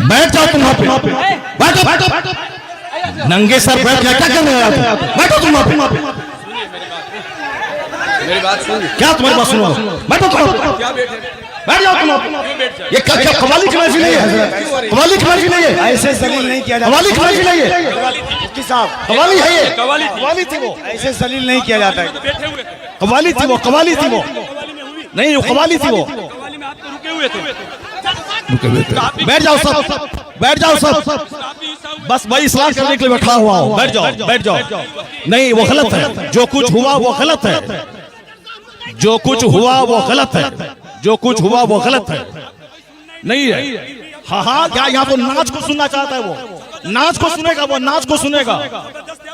बैठ जाओ तुम वहां पे, बैठो बैठो, नंगे सर बैठ क्या कर रहे हो? बैठो तुम वहां पे, मेरी बात सुन। क्या तुम्हारी बात सुनो? बैठो तुम, क्या बैठे? बैठ जाओ तुम। ये क्या क्या कवाली की महफिल है? कवाली की महफिल है ये? ऐसे जलील नहीं किया जाता। कवाली की महफिल है ये? मुफ्ती साहब, कवाली है ये? कवाली थी वो, ऐसे जलील नहीं किया जाता है। बैठे हुए थे, कवाली थी वो, कवाली थी वो, नहीं वो कवाली थी वो। कवाली में आप तो रुके हुए थे। बैठ जाओ सब, बैठ जाओ सब, बस भाई इस्लाह करने के लिए बैठा हुआ हूँ। बैठ जाओ, बैठ जाओ। नहीं वो गलत है, जो कुछ हुआ वो गलत है, जो कुछ हुआ वो गलत है, जो कुछ हुआ वो गलत है, नहीं है। हाँ हाँ, क्या यहाँ तो नाच को सुनना चाहता है वो? नाच को सुनेगा वो, नाच को सुनेगा,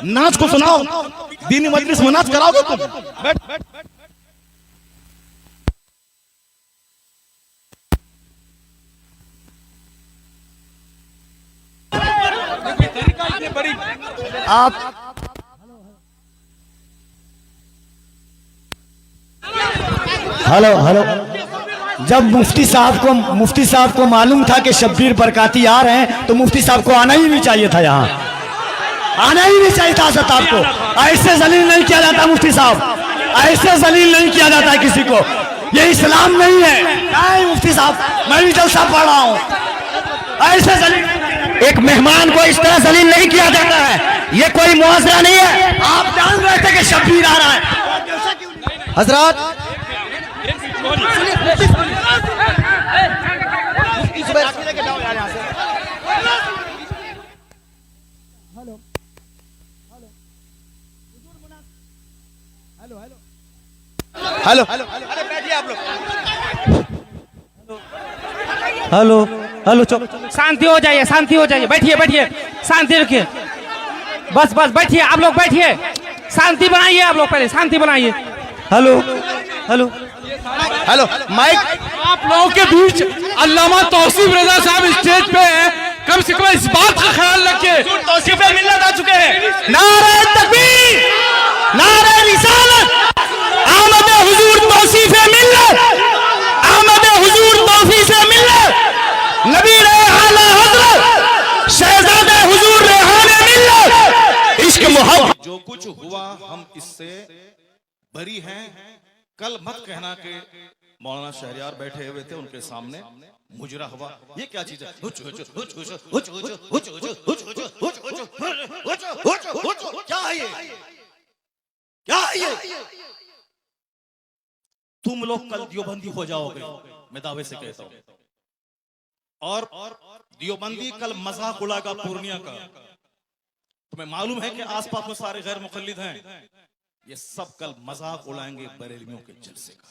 नाच को सुनाओ। दीनी मजलिस में नाच कराओगे तुम? बैठ बैठ। आप हेलो हेलो, जब मुफ्ती साहब को मालूम था कि शब्बीर बरकाती आ रहे हैं तो मुफ्ती साहब को आना ही नहीं चाहिए था, यहाँ आना ही नहीं चाहिए था। हज़रत आपको ऐसे जलील नहीं किया जाता मुफ्ती साहब, ऐसे जलील नहीं किया जाता है किसी को, ये इस्लाम नहीं है। नहीं मुफ्ती साहब, मैं भी जलसा पढ़ रहा हूँ, ऐसे जलील एक मेहमान को इस तरह जलील नहीं किया जाता है, ये कोई मुआवजा नहीं है। आप जान रहे थे कि शब्बीर आ रहा है। हजरत हेलो हेलो, अरे बैठिए आप लोग। हेलो हेलो, शांति हो जाइए, शांति हो जाइए, बैठिए बैठिए, शांति रखिए, बस बस बैठिए, आप लोग बैठिए, शांति बनाइए, आप लोग पहले शांति बनाइए। हेलो हेलो हेलो, माइक आप लोगों के बीच अल्लामा तौसीफ रजा साहब स्टेज पे हैं, कम से कम इस बात का ख्याल रखिए। तौसीफ मिल्लत आ चुके हैं। नारे तकबीर, नारे रिसालत, आमद हुजूर तौसीफ मिल्लत, आमद हुजूर तौसीफ मिल्लत, नबी रहे आला हजरत शहजादे हुजूर रेहाने मिल्लत, इश्क मोहब्बत। जो कुछ हुआ हम इससे बरी हैं। कल मत कहना कि मौलाना शहरियार बैठे हुए थे उनके सामने मुजरा हुआ, ये क्या चीज है? क्या है ये? क्या है ये? तुम लोग कल दियोबंदी हो जाओगे, मैं दावे से कहता हूं। और दियोबंदी कल मजाक उड़ाएगा पूर्णिया का। तुम्हें मालूम है कि आसपास में सारे गैर मुकल्लिद हैं, ये सब कल मजाक उड़ाएंगे बरेलवियों के जलसे का।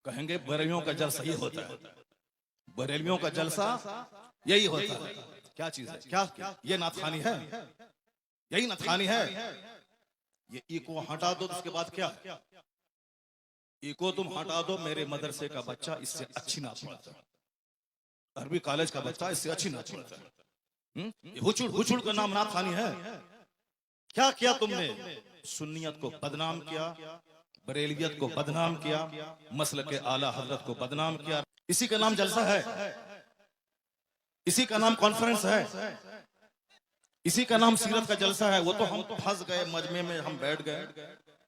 कहेंगे बरेलवियों का जलसा ये होता है, बरेलवियों का जलसा यही होता है। क्या चीज है? क्या ये नाथखानी है? यही नाथखानी है। ये इको हटा दो, उसके बाद क्या? इको तुम हटा दो, मेरे मदरसे का बच्चा इससे अच्छी नाच पढ़ता है, अरबी कॉलेज का बच्चा इससे अच्छी नाच पढ़ता है। हुचुड़ हुचुड़ का नाम नाथखानी है। क्या किया तुमने? सुन्नियत को बदनाम किया, बरेलियत को बदनाम किया, मसलक के आला हजरत को बदनाम किया। इसी का नाम जलसा है, इसी का नाम कॉन्फ्रेंस है, इसी का नाम सीरत का जलसा है। वो तो हम फंस गए मजमे में, हम बैठ गए,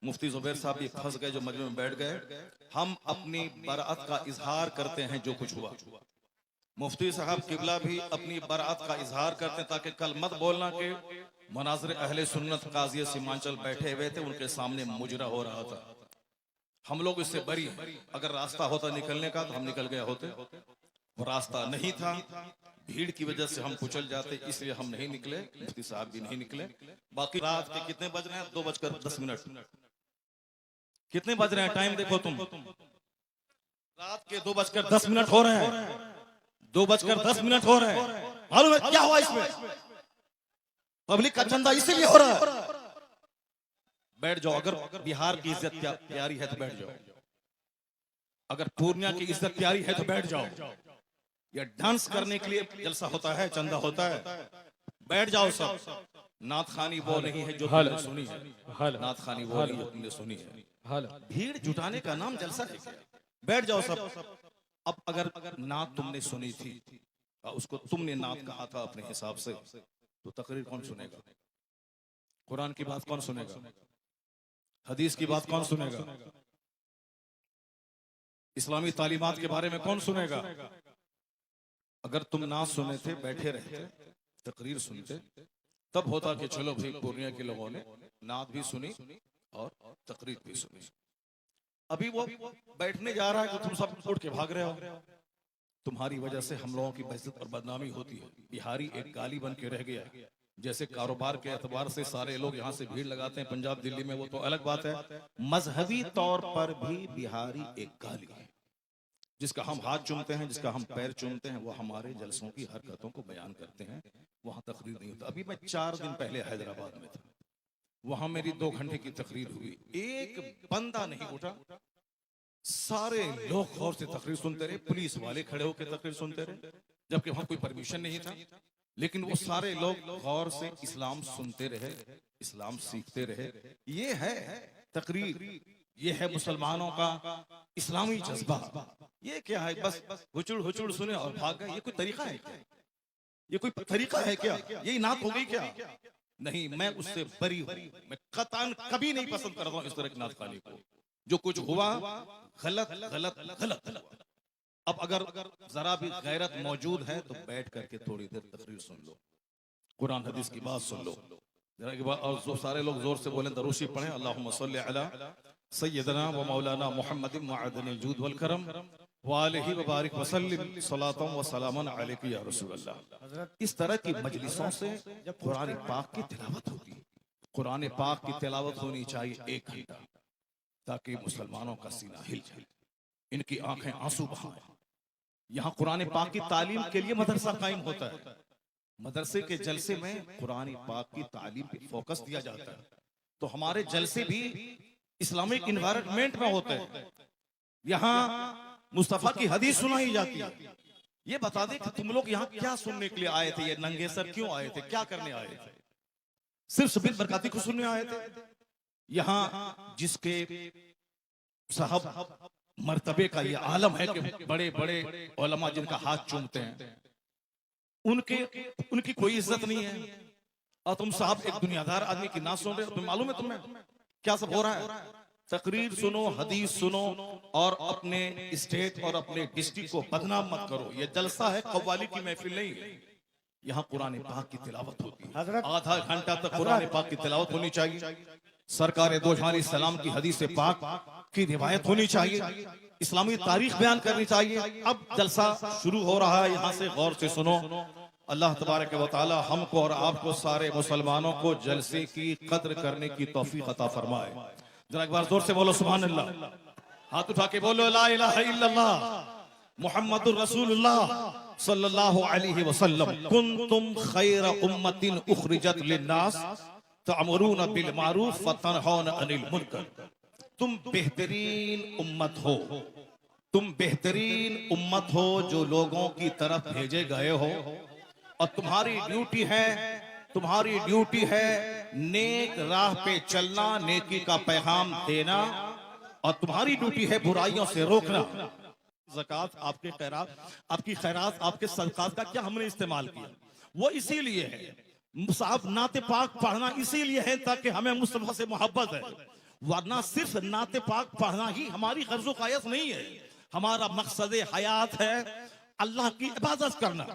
मुफ्ती जुबैर साहब भी फंस गए जो मजमे में बैठ गए। हम अपनी बरात का इजहार करते हैं जो कुछ हुआ। मुफ्ती साहब किबला भी अपनी बरात का इजहार करते हैं, ताकि कल मत बोलना कि मनाज़िर अहले सुन्नत काज़ी सीमांचल बैठे हुए थे, उनके सामने मुजरा हो रहा था। हम लोग इससे बरी हैं। अगर रास्ता होता निकलने का तो हम निकल गए होते, वो रास्ता नहीं था, भीड़ की वजह से हम कुचल जाते, इसलिए हम नहीं निकले, मुफ्ती साहब भी नहीं निकले। बाकी रात के कितने बज रहे हैं? 2:10। कितने बज रहे हैं? टाइम देखो तुम, रात के 2:10 हो रहे हैं, 2:10 हो रहे हैं। मालूम है क्या हुआ इसमें? पब्लिक का चंदा इसीलिए हो रहा है। बैठ जाओ, अगर बिहार की इज्जत प्यारी है तो बैठ जाओ, अगर पूर्णिया की इज्जत प्यारी है तो बैठ जाओ। ये डांस करने के लिए जलसा होता है, चंदा होता है, बैठ जाओ सब। नाथखानी वो नहीं है जो तुमने सुनी है, नाथखानी वो नहीं जो तुमने सुनी है। भीड़ जुटाने का नाम जलसा है। बैठ जाओ सब। अब अगर नात तुमने सुनी थी, उसको तुमने नात कहा था अपने हिसाब से, तो तकरीर कौन सुनेगा? कुरान की बात कौन सुनेगा? हदीस की बात कौन सुनेगा? इस्लामी तालीमात के बारे में कौन सुनेगा? अगर तुम नात सुने थे, बैठे रहते, तकरीर सुनते, तब होता कि चलो भाई पूर्णिया के लोगों ने नात भी सुनी और तकरीर भी सुनी। अभी वो बैठने जा रहा है कि तुम सब उठ के भाग रहे हो। तुम्हारी वजह से हम लोगों की बेइज्जत और बदनामी होती है। बिहारी एक गाली बन के रह गया है। जैसे कारोबार के एतबार से सारे लोग यहाँ से भीड़ लगाते हैं पंजाब दिल्ली में, वो तो अलग बात है। मजहबी तौर पर भी बिहारी एक गाली है। जिसका हम हाथ चूमते हैं, जिसका हम पैर चूमते हैं, वो हमारे जलसों की हरकतों को बयान करते हैं। वहां तकरीर नहीं होता। अभी मैं 4 दिन पहले हैदराबाद में था, वहां मेरी 2 घंटे की तकरीर हुई, एक बंदा नहीं उठा। सारे लोग गौर से तकरीर सुनते रहे, पुलिस वाले खड़े होकर तकरीर सुनते रहे, जबकि वहां कोई परमिशन नहीं था। लेकिन वो सारे लोग गौर से इस्लाम सुनते रहे, इस्लाम सीखते रहे। ये है तकरीर, ये है मुसलमानों का इस्लामी जज्बा। ये क्या है? बस हुचुड़ हुचुड़ सुने और भाग गए। ये कोई तरीका है क्या? ये कोई तरीका है क्या? यही नात हो गई क्या? नहीं, मैं उससे बरी हूं। मैं कतन कभी नहीं पसंद करता हूं इस तरह की नात खाने को। जो कुछ हुआ गलत गलत गलत हुआ। अब अगर जरा भी गैरत मौजूद है तो बैठ करके थोड़ी देर तकरीर सुन लो, कुरान हदीस की बात सुन लो जरा की बात। और जो सारे लोग जोर से बोलें, दरूशी पढ़ें, अल्लाहुम्मा सल्ली अला सय्यदना व मौलाना मुहम्मदिन मअदनिल जूद वल करम व आलिहि व बारिक व सल्लिम सलातन व सलामन अलैका या रसूल अल्लाह। इस तरह की मजलिसों से जब कुरान पाक की तिलावत होती है, कुरान पाक की तिलावत होनी चाहिए 1 घंटा, ताकि मुसलमानों का सीना हिल जाए, इनकी आंखें आंसू बहाएं। यहाँ कुरान पाक की तालीम के लिए मदरसा कायम होता है। मदरसे के जलसे में कुरान पाक की तालीम पे फोकस दिया जाता है। तो हमारे जलसे भी इस्लामिक इन्वायरमेंट में होते हैं। यहाँ मुस्तफा की हदीस सुनाई जाती है। ये बता दे कि तुम लोग यहाँ क्या सुनने के लिए आए थे? ये नंगे सर क्यों आए थे? क्या करने आए थे? सिर्फ शबीर बरकाती को सुनने आए थे? यहाँ जिसके साहब मर्तबे का ये आलम है कि बड़े बड़े उलमा जिनका हाथ चूमते हैं, उनकी कोई इज्जत नहीं है। और तुम साहब एक दुनियादार आदमी की ना सुन रहे हो। तुम्हें मालूम है तुम्हें क्या सब हो रहा है? तकरीर सुनो, हदीस सुनो और अपने स्टेट और अपने डिस्ट्रिक्ट को बदनाम मत करो। ये जलसा है, कव्वाली की महफिल नहीं है। यहाँ कुरान पाक की तिलावत होती है। आधा घंटा तक कुरान पाक की तिलावत होनी चाहिए। सरकार दो जहां सलाम की हदीस पाक की रिवायत होनी चाहिए। इस्लामी तारीख बयान करनी चाहिए। अब जलसा शुरू हो रहा है, यहाँ से गौर से सुनो। अल्लाह तबारक व तआला हमको और आपको सारे मुसलमानों को जलसे की कद्र करने की तौफीक अता फरमाए। जरा एक बार जोर से बोलो सुभान अल्लाह। हाथ उठा के बोलो ला इलाहा इल्लल्लाह मुहम्मदुर रसूलुल्लाह सल्लल्लाहु अलैहि वसल्लम। कुंतुम खैरा उम्मतिन उखरिजत लिन्नास तअमुरून बिल मारूफ व तनहौन अनिल मुनकर। तुम बेहतरीन उम्मत हो, तुम बेहतरीन उम्मत हो जो लोगों की तरफ भेजे गए हो। और तुम्हारी ड्यूटी है नेक राह पे चलना, नेकी का पैगाम देना, और तुम्हारी ड्यूटी है बुराइयों से रोकना। ज़कात, आपकी खैरात, आपके सदकात का क्या हमने इस्तेमाल किया? वो इसीलिए है साहब, नाते पाक पढ़ना इसीलिए है ताकि हमें मुस्तफा से मोहब्बत है। वरना सिर्फ नाते पाक पढ़ना ही हमारी गर्ज़ो कायस नहीं है। हमारा मकसद हयात है अल्लाह की इबादत करना।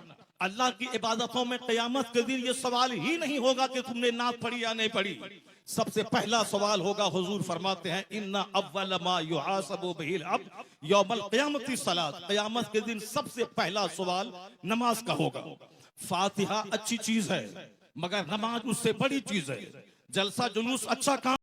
अल्लाह की इबादतों में क़यामत के दिन ये सवाल ही नहीं होगा कि तुमने नात पढ़ी या नहीं पढ़ी। सबसे पहला सवाल होगा, हुजूर फरमाते हैं इन्ना अव्वल मा युहासबु बिहिल अब्द यौमल क़यामति सलात। क़यामत के दिन सबसे पहला सवाल नमाज का होगा। फातिहा अच्छी चीज है, मगर नमाज उससे बड़ी चीज है। जलसा जुलूस अच्छा काम